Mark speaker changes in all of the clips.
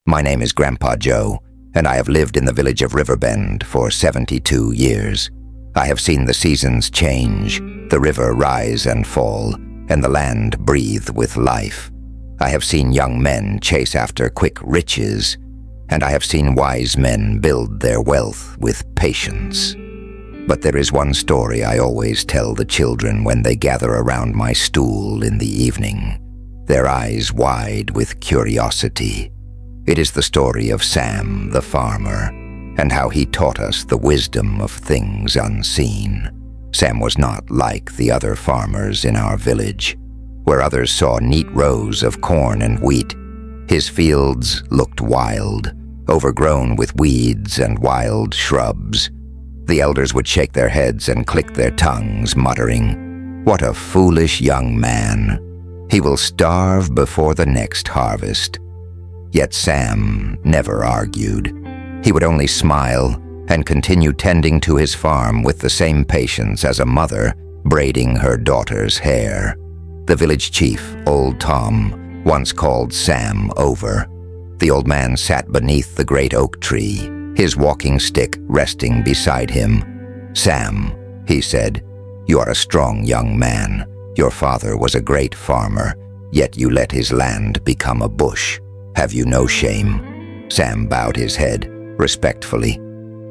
Speaker 1: My name is Grandpa Joe, and I have lived in the village of Riverbend for 72 years. I have seen the seasons change, the river rise and fall, and the land breathe with life. I have seen young men chase after quick riches, and I have seen wise men build their wealth with patience. But there is one story I always tell the children when they gather around my stool in the evening, their eyes wide with curiosity. It is the story of Sam the farmer, and how he taught us the wisdom of things unseen. Sam was not like the other farmers in our village, where others saw neat rows of corn and wheat. His fields looked wild, overgrown with weeds and wild shrubs. The elders would shake their heads and click their tongues, muttering, "What a foolish young man! He will starve before the next harvest." Yet Sam never argued. He would only smile and continue tending to his farm with the same patience as a mother braiding her daughter's hair. The village chief, Old Tom, once called Sam over. The old man sat beneath the great oak tree, his walking stick resting beside him. "Sam," he said, "you are a strong young man. Your father was a great farmer, yet you let his land become a bush. Have you no shame?" Sam bowed his head, respectfully.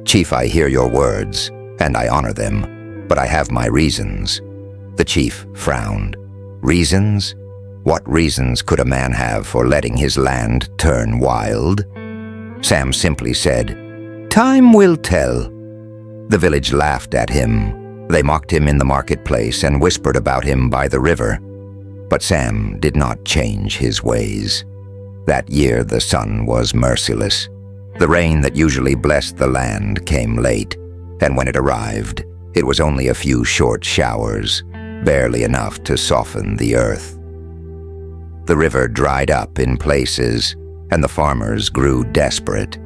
Speaker 1: "Chief, I hear your words, and I honor them, but I have my reasons." The chief frowned. "Reasons? What reasons could a man have for letting his land turn wild?" Sam simply said, "Time will tell." The village laughed at him. They mocked him in the marketplace and whispered about him by the river. But Sam did not change his ways. That year the sun was merciless. The rain that usually blessed the land came late, and when it arrived, it was only a few short showers, barely enough to soften the earth. The river dried up in places, and the farmers grew desperate.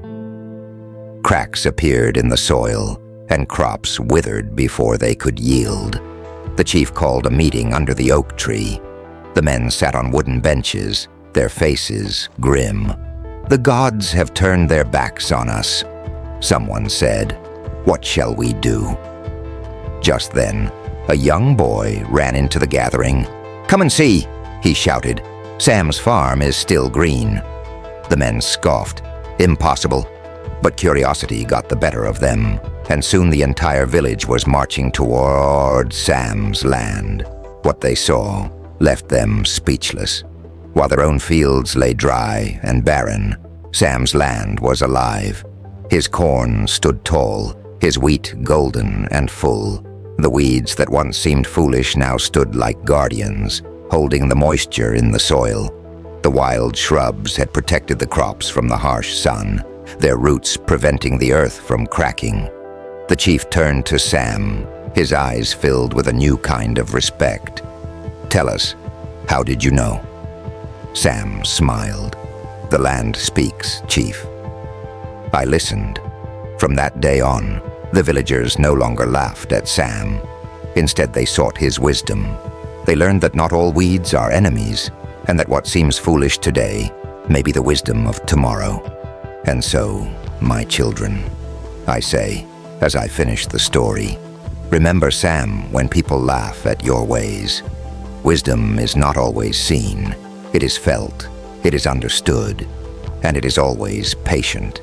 Speaker 1: Cracks appeared in the soil, and crops withered before they could yield. The chief called a meeting under the oak tree. The men sat on wooden benches, their faces grim. "The gods have turned their backs on us," someone said. "What shall we do?" Just then, a young boy ran into the gathering. "Come and see," he shouted. "Sam's farm is still green." The men scoffed. "Impossible." But curiosity got the better of them, and soon the entire village was marching toward Sam's land. What they saw left them speechless. While their own fields lay dry and barren, Sam's land was alive. His corn stood tall, his wheat golden and full. The weeds that once seemed foolish now stood like guardians, holding the moisture in the soil. The wild shrubs had protected the crops from the harsh sun, their roots preventing the earth from cracking. The chief turned to Sam, his eyes filled with a new kind of respect. "Tell us, how did you know?" Sam smiled. "The land speaks, chief." I listened. From that day on, the villagers no longer laughed at Sam. Instead, they sought his wisdom. They learned that not all weeds are enemies, and that what seems foolish today may be the wisdom of tomorrow. And so, my children, I say, as I finish the story, remember Sam when people laugh at your ways. Wisdom is not always seen. It is felt, it is understood, and it is always patient.